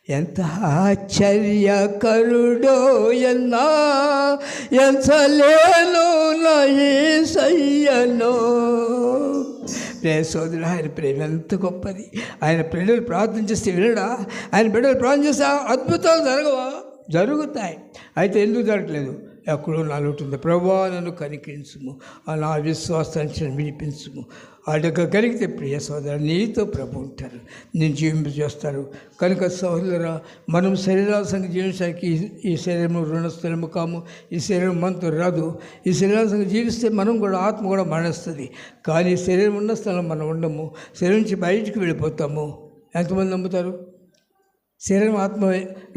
ఎంత ఆశ్చర్యకరుడో ఎంచలేను నా యేసయ్యను. సోదరుడు, ఆయన ప్రేమ ఎంత గొప్పది. ఆయన బిడ్డలు ప్రార్థన చేస్తే వినడా? ఆయన బిడ్డలు ప్రార్థన చేస్తే అద్భుతాలు జరగవా? జరుగుతాయి. అయితే ఎందుకు జరగట్లేదు? ఎక్కడో నాలో ఉంటుంది. ప్రభువా నన్ను కనికరించుము, నా విశ్వాసాన్ని వినిపించుము. అడగగలిగితే ప్రియ సోదరు, నీతో ప్రభు ఉంటారు, నేను జీవింపజేస్తారు. కనుక సోదరురా, మనం శరీరాల సంగతి జీవించడానికి ఈ శరీరం రుణస్థలము కాము. ఈ శరీరం మనతో రాదు. ఈ శరీరాల సంగతి జీవిస్తే మనం కూడా, ఆత్మ కూడా మరణిస్తుంది. కానీ శరీరం ఉన్న స్థలం మనం ఉండము. శరీరం నుంచి బయటికి వెళ్ళిపోతాము. ఎంతమంది నమ్ముతారు? శరీరం ఆత్మ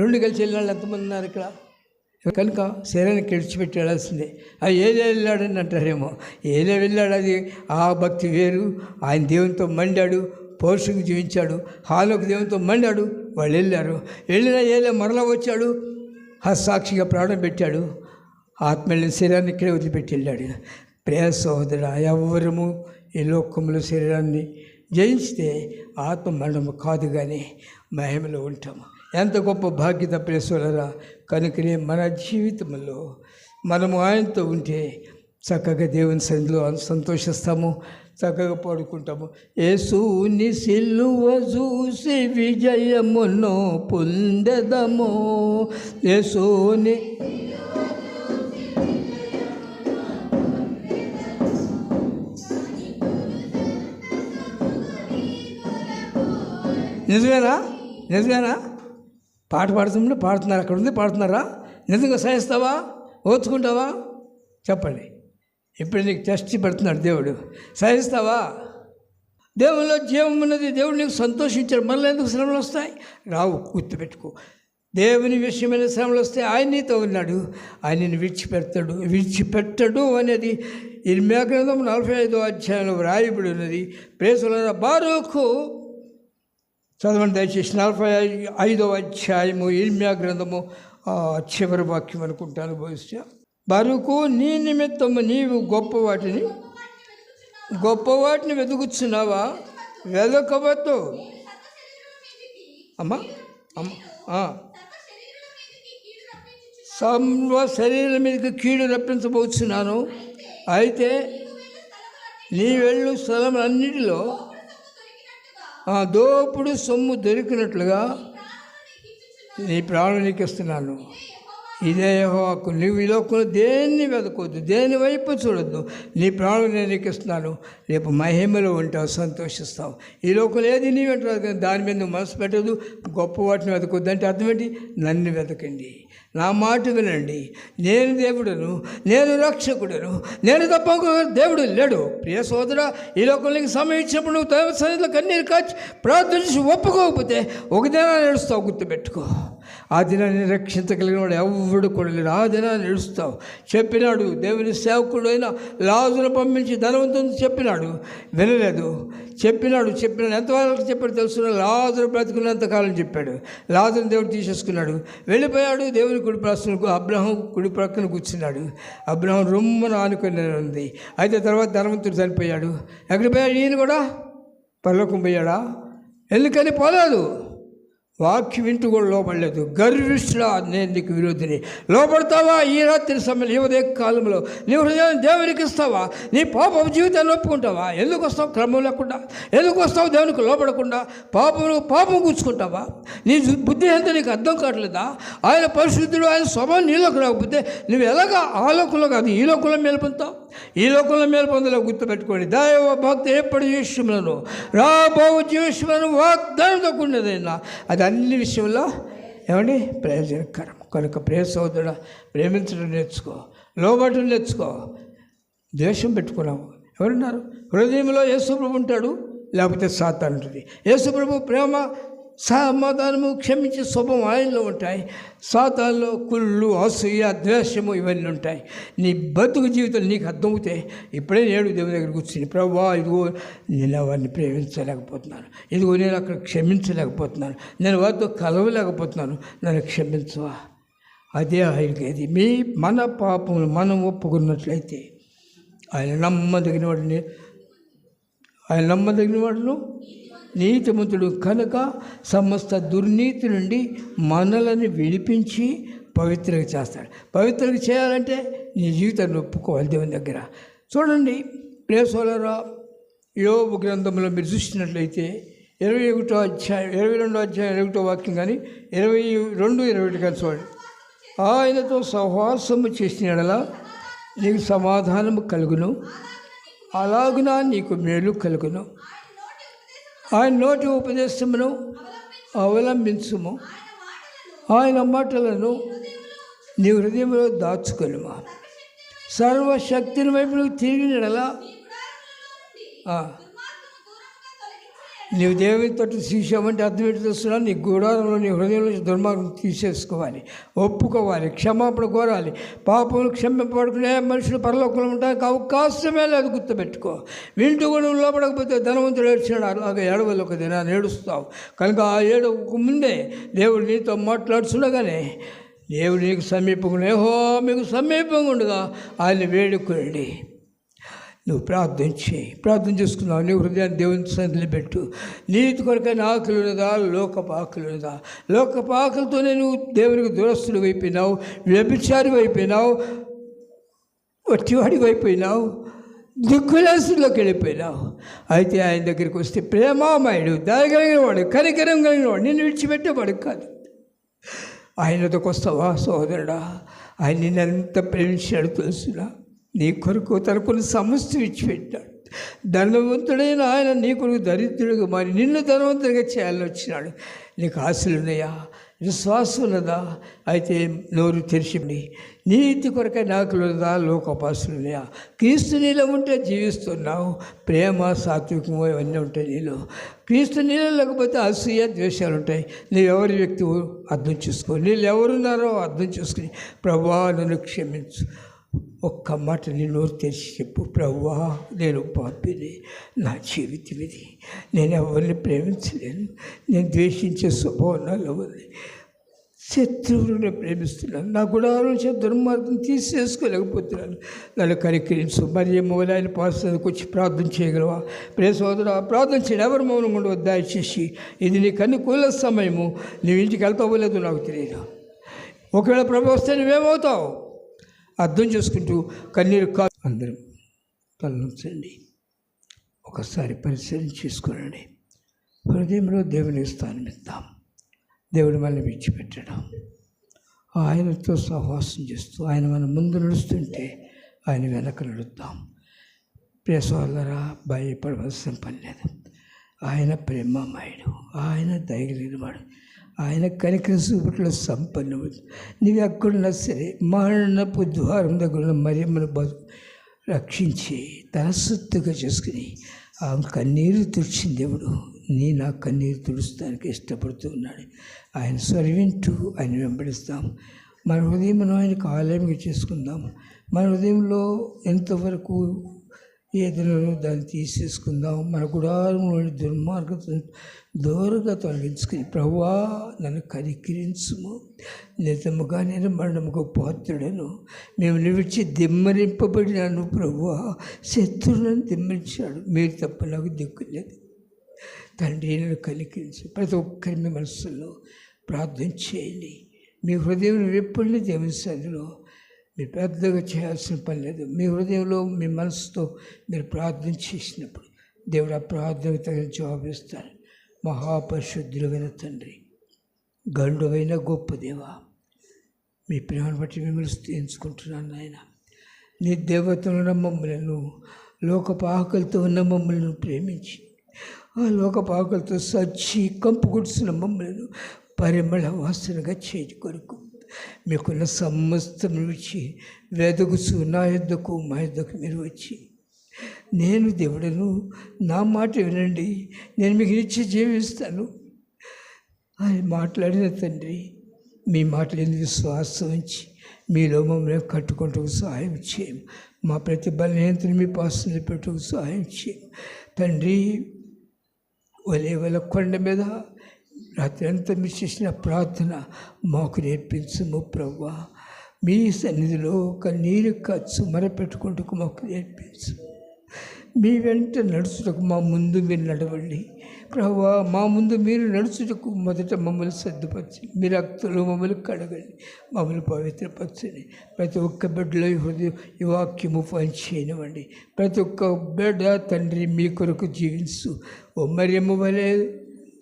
రెండు కలిసి వెళ్ళిన వాళ్ళు ఎంతమంది ఉన్నారు ఇక్కడ? కనుక శరీరానికి విడిచిపెట్టి వెళ్ళాల్సిందే. ఏలే వెళ్ళాడని అంటారేమో. ఏలే వెళ్ళాడు, అది ఆ భక్తి వేరు. ఆయన దేవునితో మండాడు, పౌరుషంగా జీవించాడు. హాలోకి దేవునితో మండాడు, వాళ్ళు వెళ్ళారు. వెళ్ళిన ఏలే మరలా వచ్చాడు, సాక్షిగా ప్రాణం పెట్టాడు. ఆత్మ వెళ్ళిన శరీరాన్ని ఇక్కడే వదిలిపెట్టి వెళ్ళాడు. ప్రియ సహోదరా, ఎవరము ఈ లోకంలో శరీరాన్ని జయించితే ఆత్మ మరణము కాదు, కానీ మహిమలో ఉంటాము. ఎంత గొప్ప బాధ్యత ప్రేసోలరా. కనుకనే మన జీవితంలో మనము ఆయనతో ఉంటే చక్కగా దేవుని సన్నిధిలో సంతోషిస్తాము, చక్కగా పాడుకుంటాము. యేసుని సిలువ చూసి విజయమును పొందెదము. యేసుని నిజమేనా? పాట పాడుతున్నారు, అక్కడ ఉంది, పాడుతున్నారా? నిజంగా సహిస్తావా? ఓర్చుకుంటావా? చెప్పండి. ఇప్పుడు నీకు టెస్ట్ పెడుతున్నాడు దేవుడు. సహిస్తావా? దేవుల్లో జీవం ఉన్నది. దేవుడు నీకు సంతోషించాడు. మళ్ళీ ఎందుకు శ్రమలు వస్తాయి? రావు. గుర్తుపెట్టుకో, దేవుని విషయమైన శ్రమలు వస్తే ఆయన నీతో ఉన్నాడు. ఆయనని విడిచిపెట్టడు అనేది ఇర్మియా గ్రంథం 45వ అధ్యాయంలో వ్రాయబడి ఉన్నది. ప్రేసుల బారూకు చదవండి దయచేసి. 45వ అధ్యాయము ఇర్మియా గ్రంథము చివరి వాక్యం అనుకుంటాను బహుశా. బారూకు, నీ నిమిత్తము నీవు గొప్ప వాటిని వెతుకుతున్నావా? వెదకవద్దు. అమ్మా సర్వ శరీరం మీదకి కీడు రప్పించబోతున్నాను. అయితే నీ వెళ్ళు స్థలములన్నిటిలో దోపుడు సొమ్ము దొరికినట్లుగా నీ ప్రాణం నీకు ఇస్తున్నాను. ఇదే యెహోవాకు. నువ్వు ఈ లోకంలో దేన్ని వెతకొద్దు, దేని వైపు చూడొద్దు. నీ ప్రాణం నేను నీకు ఇస్తున్నాను. రేపు మహిమలో ఉంటావు, సంతోషిస్తావు. ఈ లోకంలో ఏది నీ వెంట కానీ దాని మీద నువ్వు మనసు పెట్టదు. గొప్ప వాటిని వెతకొద్దు అంటే అర్థం ఏంటి? నన్ను వెతకండి, నా మాట వినండి. నేను దేవుడును, నేను రక్షకుడును, నేను తప్ప దేవుడు లేడు. ప్రియ సోదరా, ఈ లోకంలోకి సమయం ఇచ్చినప్పుడు నువ్వు దైవ సన్నిధిలో కన్నీరు కాచి ప్రార్థించి ఒప్పుకోకపోతే ఒక దినాన్ని నడుస్తావు. గుర్తుపెట్టుకో, ఆ దినాన్ని రక్షించగలిగిన వాడు ఎవడు కూడా లేడు. ఆ దినాన్ని నడుస్తావు. చెప్పినాడు దేవుని సేవకుడు అయిన లాజరును పంపించి ధనవంతుని చెప్పినాడు, వినలేదు. చెప్పినాడు ఎంతవరకు చెప్పాడు తెలుసు? లాజరు బ్రతుకున్నంతకాలం చెప్పాడు. లాజరుని దేవుడు తీసేసుకున్నాడు, వెళ్ళిపోయాడు. దేవుని కుడి ప్రక్కన అబ్రహాం కుడి ప్రక్కన కూర్చున్నాడు. అబ్రహాం రొమ్మను ఆనుకొని ఉంది. అయితే తర్వాత ధనవంతుడు చనిపోయాడు. ఎక్కడికి పోయాడు? ఈయన కూడా పరలోకం పోయాడా? ఎందుకని పోలేదు? వాక్యం వింటూ కూడా లోపడలేదు. గర్విష్ఠుడా, నేను నీకు విరోధిని. లోపడతావా? ఈ రాత్రి సమయంలో, ఈ ఉదయ కాలంలో నీ హృదయాన్ని దేవునికి ఇస్తావా? నీ పాప జీవితాన్ని ఒప్పుకుంటావా? ఎందుకు వస్తావు? క్రమం లేకుండా ఎందుకు వస్తావు? దేవునికి లోపడకుండా పాపం కూర్చుకుంటావా? నీ బుద్ధి ఎంత నీకు అర్థం కావట్లేదా? ఆయన పరిశుద్ధుడు, ఆయన స్వభావం నీలోకి రాకపోతే నువ్వు ఎలాగా ఆ లోకంలో కాదు ఈ లోకంలో మేలు పొందుతావు? ఈ లోకంలో మేలు పొందలేవు. గుర్తుపెట్టుకోండి. దైవ భక్తి ఎప్పుడు జీవిష్యములను రాబోవు జీవిష్యములను వాగ్దానంతో కూడినదైనా అది అన్ని విషయంలో ఏమండి ప్రయోజనకరం. కనుక ప్రియ సోదరుడా, ప్రేమించడం నేర్చుకో, లోబడటం నేర్చుకో. ద్వేషం పెట్టుకున్నావు. ఎవరున్నారు? హృదయంలో యేసుప్రభు ఉంటాడు, లేకపోతే సాతాను ఉంటుంది. యేసుప్రభు ప్రేమ, సమాధానము, క్షమించే స్వభావం ఆయనలో ఉంటాయి. సాతానులో కుళ్ళు, అసూయ, ద్వేషము ఇవన్నీ ఉంటాయి. నీ బతుకు జీవితం నీకు అర్థమవుతే ఇప్పుడే నేడు దేవుని దగ్గర కూర్చుని, ప్రభువా ఇదిగో నేను వారిని ప్రేమించలేకపోతున్నాను, ఇదిగో నేను అక్కడ క్షమించలేకపోతున్నాను, నేను వారితో కలవలేకపోతున్నాను, నన్ను క్షమించవా? అదే ఆయనకి మన పాపములు మనం ఒప్పుకున్నట్లయితే ఆయన నమ్మదగిన వాడిని నీతిమంతుడు కనుక సమస్త దుర్నీతి నుండి మనలను విడిపించి పవిత్రంగా చేస్తాడు. పవిత్రంగా చేయాలంటే నీ జీవితాన్ని ఒప్పుకోవాలి దేవుని దగ్గర. చూడండి ప్రియసోదరా, యోబు గ్రంథంలో మీరు చూసినట్లయితే 22వ అధ్యాయం 1 వాక్యం కానీ 22:21 కానీ చూడండి. ఆయనతో సహవాసము చేసిన యెడల నీకు సమాధానము కలుగును, అలాగున నీకు మేలు కలుగును. ఆయన నోటి ఉపదేశమును అవలంబించుము, ఆయన మాటలను నీ హృదయంలో దాచుకొనుమా. సర్వశక్తిని వైపు నువ్వు తిరిగిన యెడల నీవు దేవుని తట్టు తీసామంటే అర్థం ఏంటి తెలుస్తున్నా? నీ గుడారంలో నీ హృదయంలో దుర్మార్గం తీసేసుకోవాలి, ఒప్పుకోవాలి, క్షమాపణ కోరాలి. పాపములు క్షమింపబడుకునే మనుషులు పరలోకంలో ఉండడానికి అవకాశమే లేదు, గుర్తుపెట్టుకో. వింటూ కూడా లోపడకపోతే ధనవంతుడు ఏడ్చాడు, అలాగే ఏడవలు ఒక దినాన్ని ఏడుస్తావు. కనుక ఆ ఏడవకు ముందే దేవుడు నీతో మాట్లాడుతుండగానే దేవుడు నీకు సమీపంగా, యెహోవా మీకు సమీపంగా ఉండగా ఆయన వేడుకోండి. నువ్వు ప్రార్థన చేసుకున్నావు. నీ హృదయాన్ని దేవుని సన్నిధిలో పెట్టు. నీతి కొరకైన ఆకలి ఉన్నదా? లోకపు ఆకలి ఉన్నదా? లోకపు ఆకలితోనే నువ్వు దేవునికి దురస్తుడు అయిపోయినావు, వ్యభిచారి అయిపోయినావు, వట్టివాడి అయిపోయినావు, దిక్కులేసులోకి వెళ్ళిపోయినావు. అయితే ఆయన దగ్గరికి వస్తే ప్రేమామయుడు, దయగలిగిన వాడు, కనికరం కలిగిన వాడు, నిన్ను విడిచిపెట్టేవాడు కాదు. ఆయనతోకి వస్తావా సోదరుడా? ఆయన నిన్ను ఎంత ప్రేమించాడు తెలుసునా? నీ కొరకు తన కొన్ని సమస్య విడిచిపెట్టాడు. ధనవంతుడైన ఆయన నీ కొరకు దరిద్రుడిగా మారి నిన్ను ధనవంతుడిగా చేయాలని వచ్చినాడు. నీకు ఆశలు ఉన్నాయా? విశ్వాసం ఉన్నదా? అయితే నోరు తెరిచింది. నీతి కొరకై నాకులు ఉన్నదా? లోకోపాసులు ఉన్నాయా? క్రీస్తు నీలో ఉంటే జీవిస్తున్నావు. ప్రేమ, సాత్వికము ఇవన్నీ ఉంటాయి నీలో. క్రీస్తు నీలో లేకపోతే అసూయ, ద్వేషాలు ఉంటాయి. నీవెవరి వ్యక్తి అర్థం చేసుకో. నీళ్ళు ఎవరున్నారో అర్థం చేసుకుని ప్రభువా నన్ను క్షమించు. ఒక్క మాట నీ నోరు తెరిచి చెప్పు, ప్రభువా నేను పాపిని, నా జీవితం ఇది, నేను ఎవరిని ప్రేమించలేను, నేను ద్వేషించే స్వభావం నాలో ఉంది, శత్రువులను ప్రేమిస్తున్నాను, నా గుడారం నుంచి దుర్మార్గం తీసేసుకోలేకపోతున్నాను, నన్ను కనికరించు. మరి మొదలు ఆయన పాస్టర్కి వచ్చి ప్రార్థన చేయగలవా? ప్రియ సోదరా, ప్రార్థన చేయడం ఎవరు మౌనంగా ఉండవద్దు దయచేసి. ఇది నీకు అనుకూల సమయము. నువ్వు ఇంటికి వెళ్తావో లేదో నాకు తెలియదు. ఒకవేళ ప్రభు వస్తే నువ్వేమవుతావు అర్థం చేసుకుంటూ కన్నీరు అందరం తలనుంచండి. ఒకసారి పరిశీలన చేసుకోనండి. హృదయంలో దేవునికి స్థానం ఇద్దాం. దేవుడు మనల్ని విడిచిపెట్టడం, ఆయనతో సహవాసం చేస్తూ ఆయన మన ముందు నడుస్తుంటే ఆయన వెనక నడుద్దాం. ప్రియ సోదరా, భయపడవలసిన పని లేదు. ఆయన ప్రేమమయుడు, ఆయన దయగలిగినవాడు, ఆయన కనికరం చూపుట్లో సంపన్నుడు. నీవు ఎక్కడున్నా సరే మరణపు ద్వారం దగ్గర ఉన్న మరియమ్మను రక్షించి తన సొత్తుగా చేసుకుని ఆ కన్నీరు తుడిచిన దేవుడు నా కన్నీరు తుడుస్తానికి ఇష్టపడుతూ ఉన్నాడు. ఆయన స్వరవింటూ ఆయన వెంబడిస్తాం. మన హృదయం ఆయనకు ఆలయంగా చేసుకుందాం. మన హృదయంలో ఎంతవరకు ఏదైనా దాన్ని తీసేసుకుందాం. మన గుడారంలోని దుర్మార్గత దూరంగా తొలగించుకుని ప్రభువా నన్ను కనికరించుము, నిజముగా నేను మరణముకు పాత్రుడను, మేము నిలిచి దిమ్మరింపబడినాను. ప్రభువా శత్రువులను దిమ్మరించాడు, మీరు తప్ప నాకు దిక్కు లేదు. తండ్రి నన్ను కనికరించు. ప్రతి ఒక్కరి మీ మనసులో ప్రార్థన చేయండి. మీ హృదయం ఎప్పుడు దేవుని సన్నిధిలో మీరు పెద్దగా చేయాల్సిన పని లేదు. మీ హృదయంలో మీ మనసుతో మీరు ప్రార్థన చేసినప్పుడు దేవుడు ఆ ప్రార్థనకు తగిన జవాబు ఇస్తాడు. మహాపరిశుద్ధులైన తండ్రి, గండువైన గొప్ప దేవా, మీ ప్రేమను బట్టి మిమ్మల్ని స్తుతించుకుంటున్నాను నాయన. నీ దేవతలు ఉన్న మమ్మలను, లోకపు ఆకలితో ఉన్న మమ్మలను ప్రేమించి ఆ లోకపు ఆకలితో సచ్చి కంపు గుడిసిన మమ్మలను పరిమళ వాసనగా చేతి కొరకు మీకున్న సమస్తం విడిచి వెదగుచు నా యుద్ధకు మా యుద్ధకు మీరు వచ్చి, నేను దేవుడను, నా మాట వినండి, నేను మీకు ఇచ్చి జీవిస్తాను అని మాట్లాడిన తండ్రి, మీ మాటలు ఎందుకు విశ్వాసం ఉంచి మీలో మమ్మల్ని కట్టుకుంటూ సహాయం చేయం. మా ప్రతి బలహీనతను మీ పాసనలు పెట్టుకు సహాయం చేయం తండ్రి. ఒలేవల కొండ మీద రాత్రి అంతా మీరు చేసిన ప్రార్థన మాకు నేర్పించము ప్రభువా. మీ సన్నిధిలో కన్నీరు ఖర్చు మరపెట్టుకుంటూ మాకు నేర్పించు. మీ వెంట నడుచుటకు మా ముందు మీరు నడవండి ప్రభువా. మా ముందు మీరు నడుచుటకు మొదట మమ్మల్ని సర్దుపరచి మీ రక్తంలో మమ్మల్ని కడగండి, మమ్మల్ని పవిత్రపరచండి. ప్రతి ఒక్క బిడ్డలో ఈ వాక్యము పనిచేయనివ్వండి. ప్రతి ఒక్క బిడ్డ తండ్రి మీ కొరకు జీవించు. ఓ మరియమ్మ వలె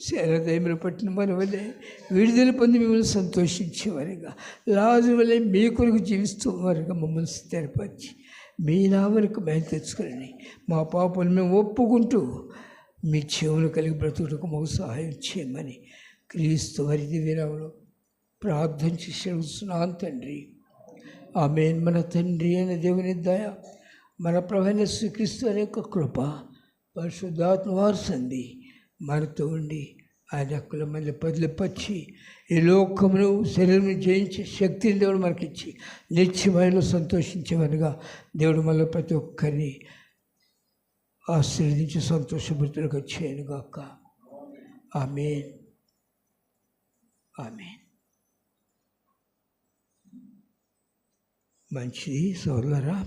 శరదయములు పట్టిన మన వలె విడుదల పొంది మిమ్మల్ని సంతోషించేవారుగా, లాజరు వలె మీ కొరకు జీవిస్తూ వారుగా మమ్మల్ని స్థిరపరిచి మీ నామనికి మేము తెచ్చుకోండి. మా పాపను మేము ఒప్పుకుంటూ మీ చెవులు కలిగి బ్రతుకుటకు మాకు సహాయం చేయమని క్రీస్తు వారి దివ్యనామములో ప్రార్థన చేసి అడుగుతున్నాను తండ్రి. ఆమేన్. మన తండ్రి అయిన దేవుని దయ, మన ప్రభువైన యేసుక్రీస్తు అనే కృప, పరిశుద్ధాత్మ వారసంది మనతో ఉండి ఆయన హక్కుల మళ్ళీ పదిలిపచ్చి ఈ లోకమును శరీరం జయించే శక్తిని దేవుడు మనకిచ్చి నిత్యమైనలో సంతోషించేవారుగా దేవుడు మళ్ళీ ప్రతి ఒక్కరిని ఆశీర్వదించి సంతోషభృతులుగా చేయనుగాక. ఆమేన్. ఆమేన్. మంచిది సోదరులారా.